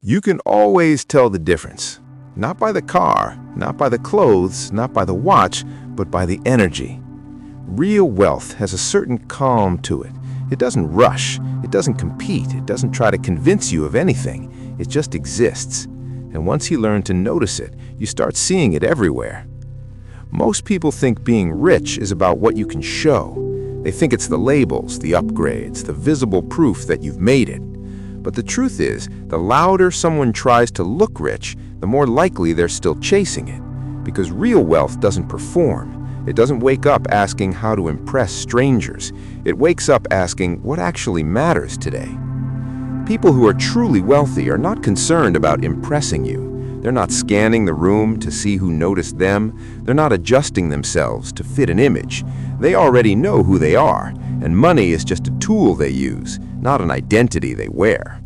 You can always tell the difference. Not by the car, not by the clothes, not by the watch, but by the energy. Real wealth has a certain calm to it. It doesn't rush, it doesn't compete, it doesn't try to convince you of anything. It just exists. And once you learn to notice it, you start seeing it everywhere. Most people think being rich is about what you can show. They think it's the labels, the upgrades, the visible proof that you've made it. But the truth is, the louder someone tries to look rich, the more likely they're still chasing it. Because real wealth doesn't perform. It doesn't wake up asking how to impress strangers. It wakes up asking what actually matters today. People who are truly wealthy are not concerned about impressing you. They're not scanning the room to see who noticed them. They're not adjusting themselves to fit an image. They already know who they are, and money is just a tool they use, not an identity they wear.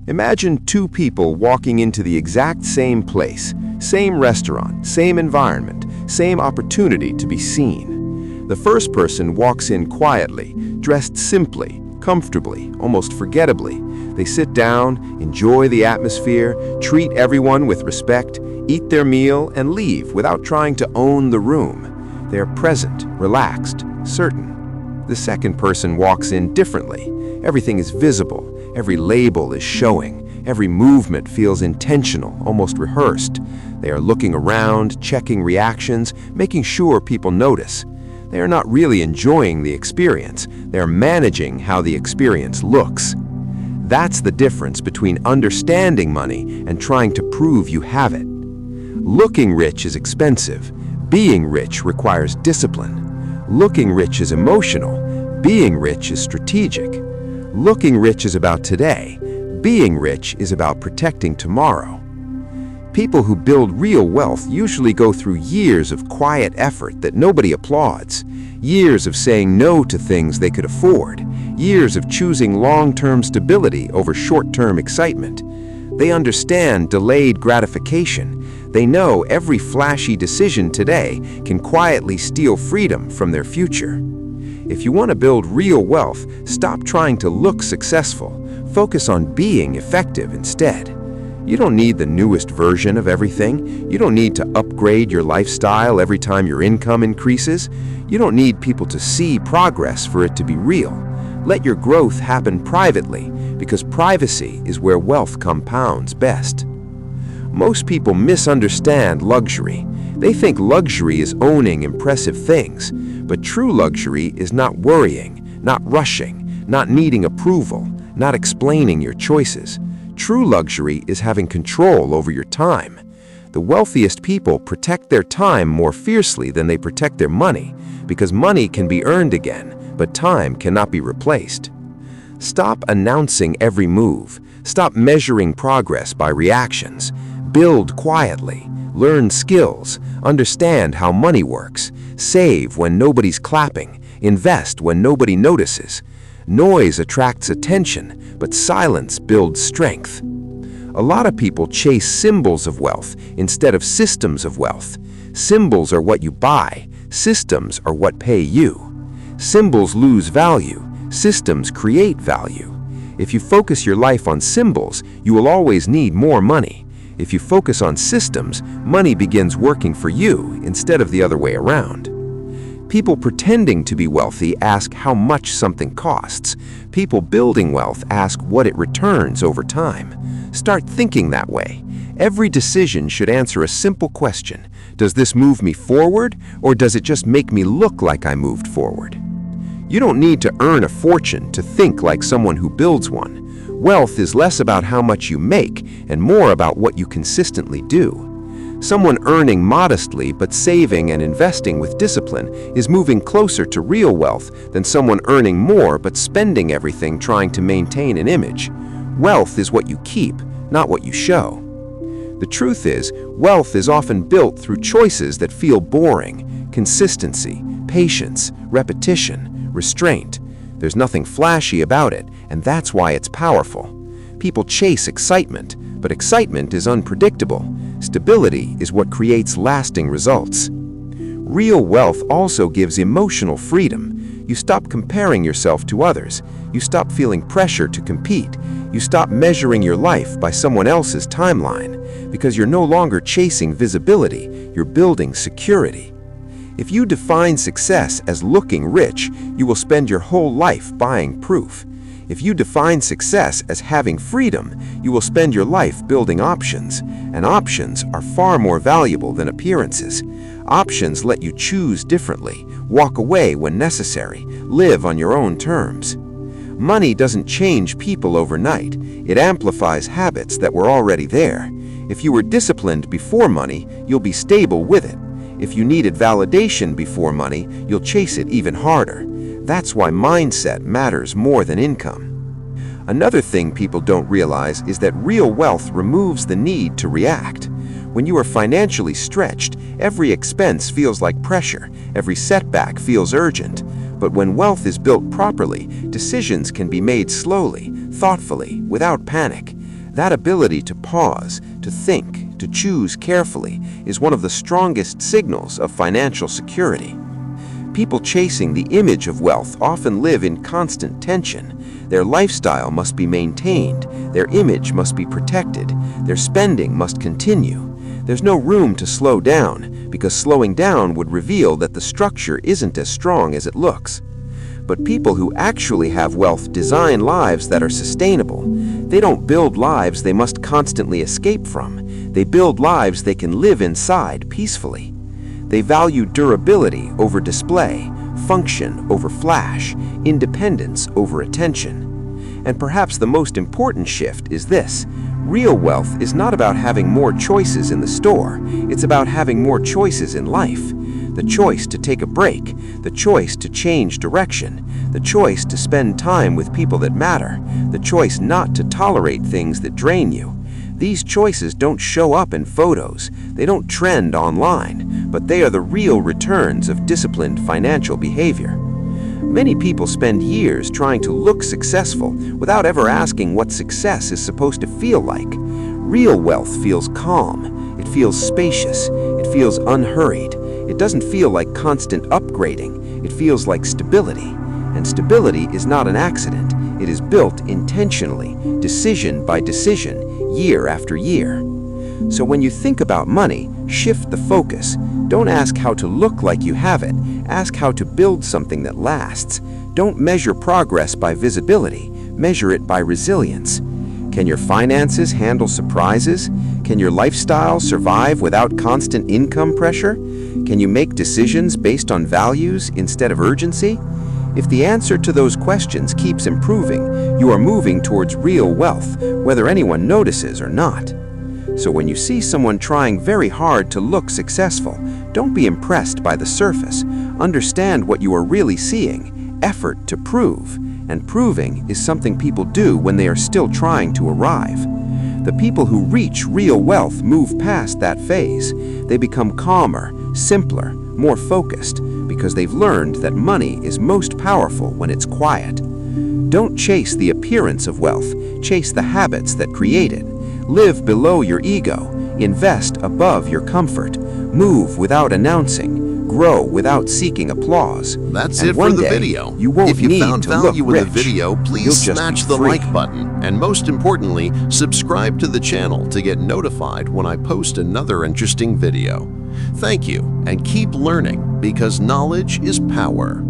Imagine two people walking into the exact same place, same restaurant, same environment, same opportunity to be seen. The first person walks in quietly, dressed simply, comfortably, almost forgettably. They sit down, enjoy the atmosphere, treat everyone with respect, eat their meal, and leave without trying to own the room. They are present, relaxed, certain. The second person walks in differently. Everything is visible. Every label is showing. Every movement feels intentional, almost rehearsed. They are looking around, checking reactions, making sure people notice. They are not really enjoying the experience. They are managing how the experience looks. That's the difference between understanding money and trying to prove you have it. Looking rich is expensive. Being rich requires discipline. Looking rich is emotional. Being rich is strategic. Looking rich is about today. Being rich is about protecting tomorrow. People who build real wealth usually go through years of quiet effort that nobody applauds, years of saying no to things they could afford, years of choosing long-term stability over short-term excitement. They understand delayed gratification. They know every flashy decision today can quietly steal freedom from their future. If you want to build real wealth, stop trying to look successful. Focus on being effective instead. You don't need the newest version of everything. You don't need to upgrade your lifestyle every time your income increases. You don't need people to see progress for it to be real. Let your growth happen privately, because privacy is where wealth compounds best. Most people misunderstand luxury. They think luxury is owning impressive things, but true luxury is not worrying, not rushing, not needing approval, not explaining your choices. True luxury is having control over your time. The wealthiest people protect their time more fiercely than they protect their money, because money can be earned again, but time cannot be replaced. Stop announcing every move. Stop measuring progress by reactions. Build quietly. Learn skills. Understand how money works. Save when nobody's clapping. Invest when nobody notices. Noise attracts attention, but silence builds strength. A lot of people chase symbols of wealth instead of systems of wealth. Symbols are what you buy. Systems are what pay you. Symbols lose value. Systems create value. If you focus your life on symbols, you will always need more money. If you focus on systems, money begins working for you instead of the other way around. People pretending to be wealthy ask how much something costs. People building wealth ask what it returns over time. Start thinking that way. Every decision should answer a simple question. Does this move me forward, or does it just make me look like I moved forward? You don't need to earn a fortune to think like someone who builds one. Wealth is less about how much you make and more about what you consistently do. Someone earning modestly but saving and investing with discipline is moving closer to real wealth than someone earning more but spending everything trying to maintain an image. Wealth is what you keep, not what you show. The truth is, wealth is often built through choices that feel boring: consistency, patience, repetition, restraint. There's nothing flashy about it, and that's why it's powerful. People chase excitement, but excitement is unpredictable. Stability is what creates lasting results. Real wealth also gives emotional freedom. You stop comparing yourself to others. You stop feeling pressure to compete. You stop measuring your life by someone else's timeline because you're no longer chasing visibility, you're building security. If you define success as looking rich, you will spend your whole life buying proof. If you define success as having freedom, you will spend your life building options, and options are far more valuable than appearances. Options let you choose differently, walk away when necessary, live on your own terms. Money doesn't change people overnight. It amplifies habits that were already there. If you were disciplined before money, you'll be stable with it. If you needed validation before money, you'll chase it even harder. That's why mindset matters more than income. Another thing people don't realize is that real wealth removes the need to react. When you are financially stretched, every expense feels like pressure, every setback feels urgent. But when wealth is built properly, decisions can be made slowly, thoughtfully, without panic. That ability to pause, to think, to choose carefully is one of the strongest signals of financial security. People chasing the image of wealth often live in constant tension. Their lifestyle must be maintained, their image must be protected, their spending must continue. There's no room to slow down, because slowing down would reveal that the structure isn't as strong as it looks. But people who actually have wealth design lives that are sustainable. They don't build lives they must constantly escape from. They build lives they can live inside peacefully. They value durability over display, function over flash, independence over attention. And perhaps the most important shift is this: real wealth is not about having more choices in the store, it's about having more choices in life. The choice to take a break, the choice to change direction, the choice to spend time with people that matter, the choice not to tolerate things that drain you. These choices don't show up in photos, they don't trend online, but they are the real returns of disciplined financial behavior. Many people spend years trying to look successful without ever asking what success is supposed to feel like. Real wealth feels calm, it feels spacious, it feels unhurried. It doesn't feel like constant upgrading, it feels like stability. And stability is not an accident, it is built intentionally, decision by decision, year after year. So when you think about money, shift the focus. Don't ask how to look like you have it, ask how to build something that lasts. Don't measure progress by visibility, measure it by resilience. Can your finances handle surprises? Can your lifestyle survive without constant income pressure? Can you make decisions based on values instead of urgency? If the answer to those questions keeps improving, you are moving towards real wealth, whether anyone notices or not. So when you see someone trying very hard to look successful, don't be impressed by the surface. Understand what you are really seeing, effort to prove. And proving is something people do when they are still trying to arrive. The people who reach real wealth move past that phase. They become calmer, simpler, more focused, because they've learned that money is most powerful when it's quiet. Don't chase the appearance of wealth, chase the habits that create it. Live below your ego, invest above your comfort, move without announcing, grow without seeking applause. That's And it for one the day, video. You won't If you need found to value look in the rich. video, You'll please just smash be the free. like button. And most importantly, subscribe to the channel to get notified when I post another interesting video. Thank you, and keep learning, because knowledge is power.